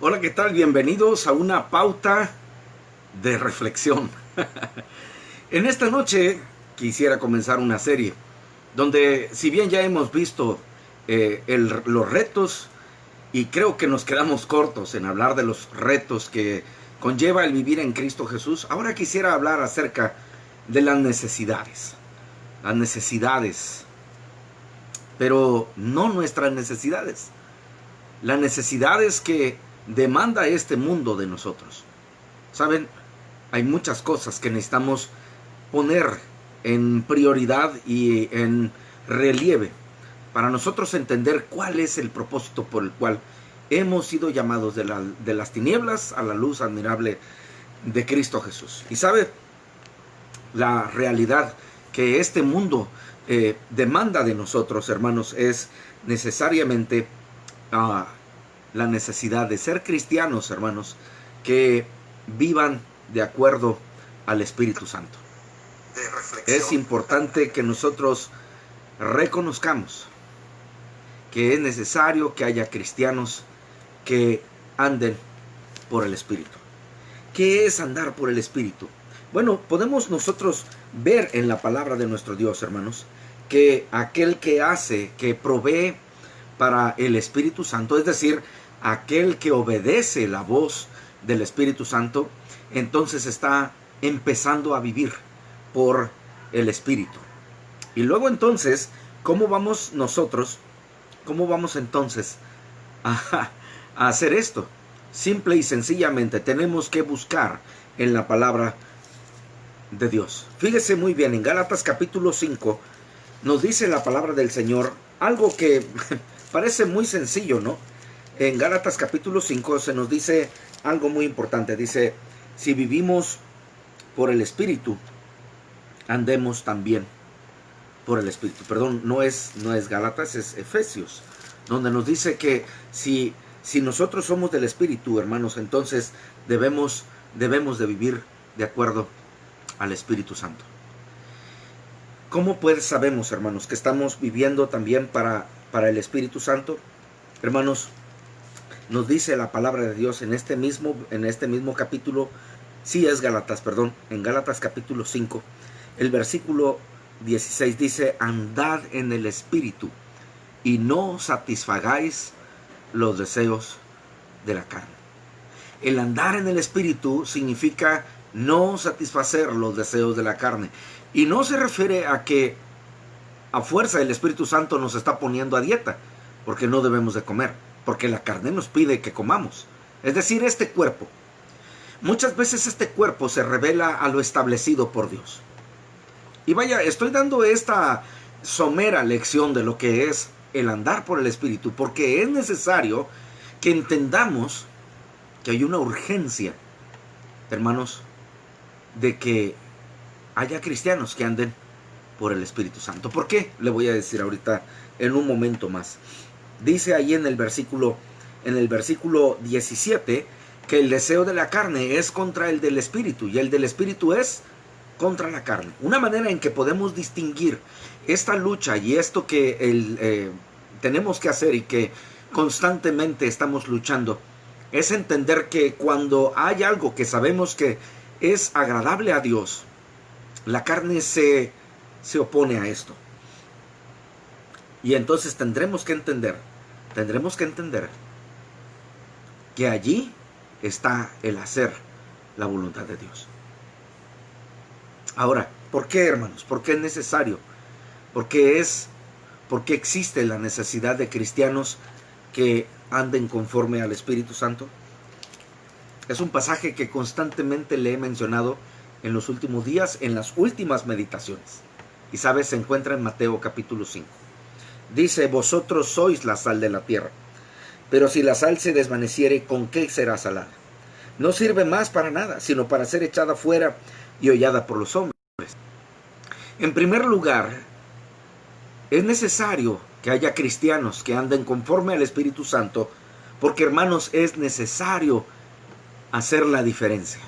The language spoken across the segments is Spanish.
Hola, ¿qué tal? Bienvenidos a una pauta de reflexión. En esta noche quisiera comenzar una serie donde, si bien ya hemos visto los retos, y creo que nos quedamos cortos en hablar de los retos que conlleva el vivir en Cristo Jesús, ahora quisiera hablar acerca de las necesidades. Las necesidades, pero no nuestras necesidades. Las necesidades que demanda este mundo de nosotros. Saben, hay muchas cosas que necesitamos poner en prioridad y en relieve para nosotros entender cuál es el propósito por el cual hemos sido llamados de las tinieblas a la luz admirable de Cristo Jesús. Y sabe, la realidad que este mundo demanda de nosotros, hermanos, es necesariamente la necesidad de ser cristianos, hermanos, que vivan de acuerdo al Espíritu Santo. Es importante que nosotros reconozcamos que es necesario que haya cristianos que anden por el Espíritu. ¿Qué es andar por el Espíritu? Bueno, podemos nosotros ver en la palabra de nuestro Dios, hermanos, que aquel que hace, que provee para el Espíritu Santo, es decir, aquel que obedece la voz del Espíritu Santo, entonces está empezando a vivir por el Espíritu. Y luego entonces, ¿cómo vamos entonces a hacer esto? Simple y sencillamente tenemos que buscar en la palabra de Dios. Fíjese muy bien, en Gálatas capítulo 5 nos dice la palabra del Señor algo que parece muy sencillo, ¿no? En Gálatas capítulo 5 se nos dice algo muy importante. Dice, si vivimos por el Espíritu, andemos también por el Espíritu. Perdón, no es Gálatas, es Efesios, donde nos dice que si nosotros somos del Espíritu, hermanos, entonces debemos de vivir de acuerdo al Espíritu Santo. ¿Cómo pues sabemos, hermanos, que estamos viviendo también para el Espíritu Santo? Hermanos, nos dice la palabra de Dios en este mismo capítulo, en Gálatas capítulo 5, el versículo 16 dice, andad en el Espíritu y no satisfagáis los deseos de la carne. El andar en el Espíritu significa no satisfacer los deseos de la carne. Y no se refiere a que a fuerza el Espíritu Santo nos está poniendo a dieta, porque no debemos de comer, porque la carne nos pide que comamos. Es decir, este cuerpo. Muchas veces este cuerpo se revela a lo establecido por Dios. Y vaya, estoy dando esta somera lección de lo que es el andar por el Espíritu, porque es necesario que entendamos que hay una urgencia, hermanos, de que haya cristianos que anden por el Espíritu Santo. ¿Por qué? Le voy a decir ahorita en un momento más. Dice ahí en el versículo 17 que el deseo de la carne es contra el del Espíritu y el del Espíritu es contra la carne. Una manera en que podemos distinguir esta lucha y esto que tenemos que hacer y que constantemente estamos luchando es entender que cuando hay algo que sabemos que es agradable a Dios, la carne se opone a esto. Y entonces tendremos que entender que allí está el hacer la voluntad de Dios. Ahora, ¿por qué, hermanos? ¿Por qué es necesario? ¿Por qué existe la necesidad de cristianos que anden conforme al Espíritu Santo? Es un pasaje que constantemente le he mencionado en los últimos días, en las últimas meditaciones. Y sabes, se encuentra en Mateo capítulo 5. Dice, vosotros sois la sal de la tierra, pero si la sal se desvaneciere, ¿con qué será salada? No sirve más para nada, sino para ser echada fuera y hollada por los hombres. En primer lugar, es necesario que haya cristianos que anden conforme al Espíritu Santo, porque, hermanos, es necesario hacer la diferencia.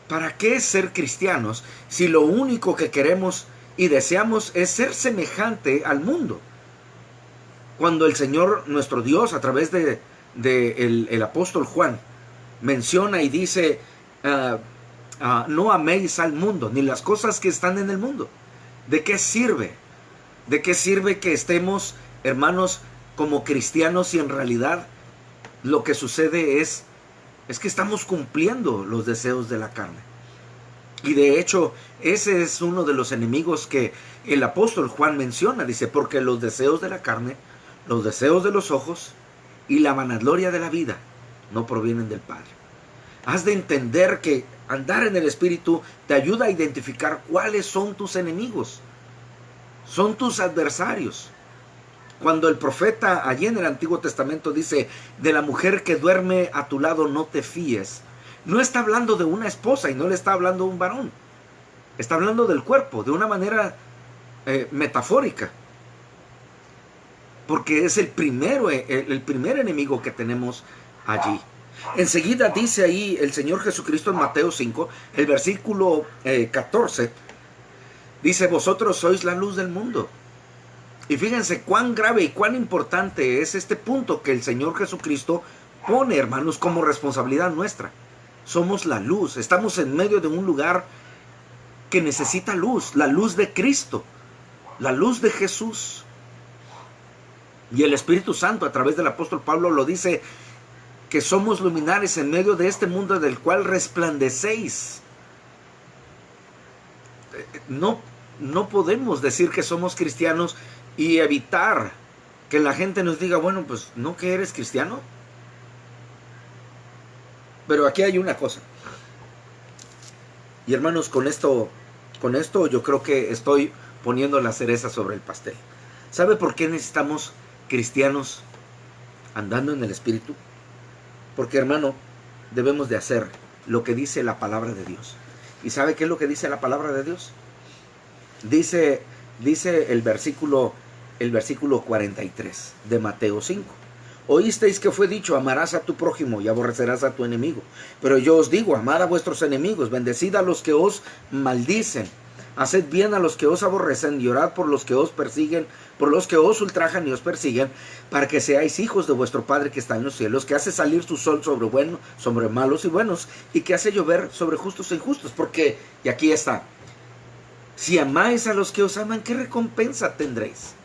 ¿Para qué ser cristianos si lo único que queremos y deseamos es ser semejante al mundo? Cuando el Señor, nuestro Dios, a través de el apóstol Juan menciona y dice, no améis al mundo, ni las cosas que están en el mundo. ¿De qué sirve? ¿De qué sirve que estemos, hermanos, como cristianos si en realidad lo que sucede es que estamos cumpliendo los deseos de la carne? Y de hecho, ese es uno de los enemigos que el apóstol Juan menciona. Dice, porque los deseos de la carne, los deseos de los ojos y la vanagloria de la vida no provienen del Padre. Has de entender que andar en el Espíritu te ayuda a identificar cuáles son tus enemigos. Son tus adversarios. Cuando el profeta allí en el Antiguo Testamento dice, de la mujer que duerme a tu lado no te fíes, no está hablando de una esposa y no le está hablando de un varón. Está hablando del cuerpo, de una manera metafórica. Porque es el primer enemigo que tenemos allí. Enseguida dice ahí el Señor Jesucristo en Mateo 5, el versículo 14, dice, vosotros sois la luz del mundo. Y fíjense cuán grave y cuán importante es este punto que el Señor Jesucristo pone, hermanos, como responsabilidad nuestra. Somos la luz, estamos en medio de un lugar que necesita luz, la luz de Cristo, la luz de Jesús. Y el Espíritu Santo a través del apóstol Pablo lo dice, que somos luminares en medio de este mundo del cual resplandecéis. No podemos decir que somos cristianos y evitar que la gente nos diga, bueno, pues, ¿no que eres cristiano? Pero aquí hay una cosa. Y hermanos, con esto yo creo que estoy poniendo la cereza sobre el pastel. ¿Sabe por qué necesitamos cristianos andando en el Espíritu? Porque, hermano, debemos de hacer lo que dice la palabra de Dios. ¿Y sabe qué es lo que dice la palabra de Dios? Dice el versículo 43 de Mateo 5. Oísteis que fue dicho, amarás a tu prójimo y aborrecerás a tu enemigo. Pero yo os digo, amad a vuestros enemigos, bendecid a los que os maldicen, haced bien a los que os aborrecen y orad por los que os persiguen, por los que os ultrajan y os persiguen, para que seáis hijos de vuestro Padre que está en los cielos, que hace salir su sol sobre malos y buenos, y que hace llover sobre justos e injustos. Porque, y aquí está, si amáis a los que os aman, ¿qué recompensa tendréis?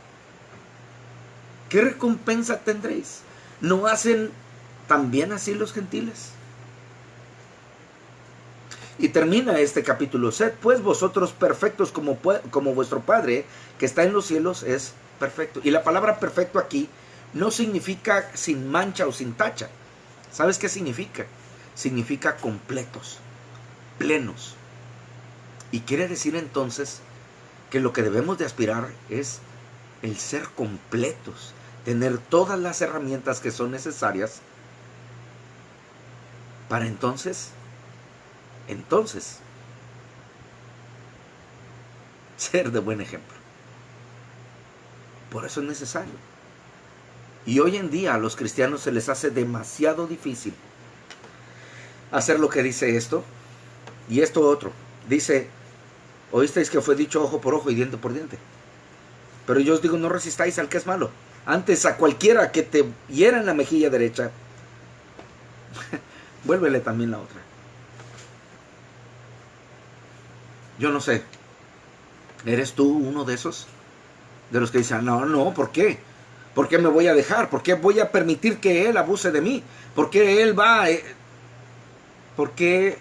¿Qué recompensa tendréis? ¿No hacen también así los gentiles? Y termina este capítulo, sed pues vosotros perfectos como vuestro Padre que está en los cielos es perfecto. Y la palabra perfecto aquí no significa sin mancha o sin tacha. ¿Sabes qué significa? Significa completos, plenos. Y quiere decir entonces que lo que debemos de aspirar es el ser completos, tener todas las herramientas que son necesarias para entonces ser de buen ejemplo. Por eso es necesario. Y hoy en día a los cristianos se les hace demasiado difícil hacer lo que dice esto y esto otro. Dice, oísteis que fue dicho ojo por ojo y diente por diente. Pero yo os digo, no resistáis al que es malo. Antes a cualquiera que te hiera en la mejilla derecha, vuélvele también la otra. Yo no sé, ¿eres tú uno de esos? De los que dicen, no, ¿por qué? ¿Por qué me voy a dejar? ¿Por qué voy a permitir que él abuse de mí? ¿Por qué él va? ¿Por qué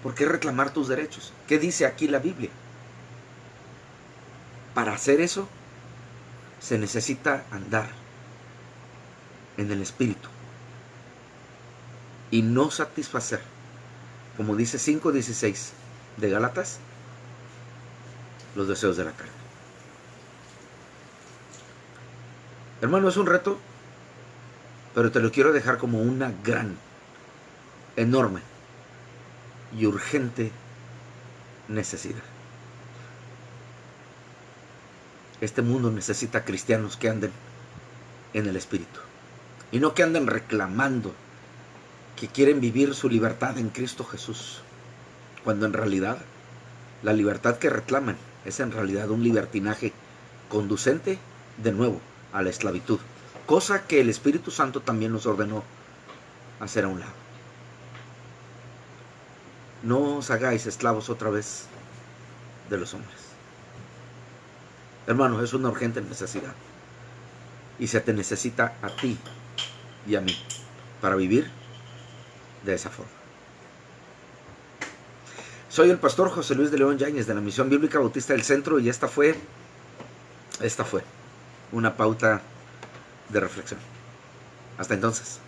reclamar tus derechos? ¿Qué dice aquí la Biblia? Para hacer eso, se necesita andar en el Espíritu y no satisfacer, como dice 5:16 de Gálatas, los deseos de la carne. Hermano, es un reto, pero te lo quiero dejar como una gran, enorme y urgente necesidad. Este mundo necesita cristianos que anden en el Espíritu y no que anden reclamando que quieren vivir su libertad en Cristo Jesús, cuando en realidad la libertad que reclaman es en realidad un libertinaje conducente de nuevo a la esclavitud cosa que el Espíritu Santo también nos ordenó hacer a un lado. No os hagáis esclavos otra vez de los hombres. Hermano, es una urgente necesidad. Y se te necesita a ti y a mí para vivir de esa forma. Soy el pastor José Luis de León Yáñez de la Misión Bíblica Bautista del Centro, y esta fue una pauta de reflexión. Hasta entonces.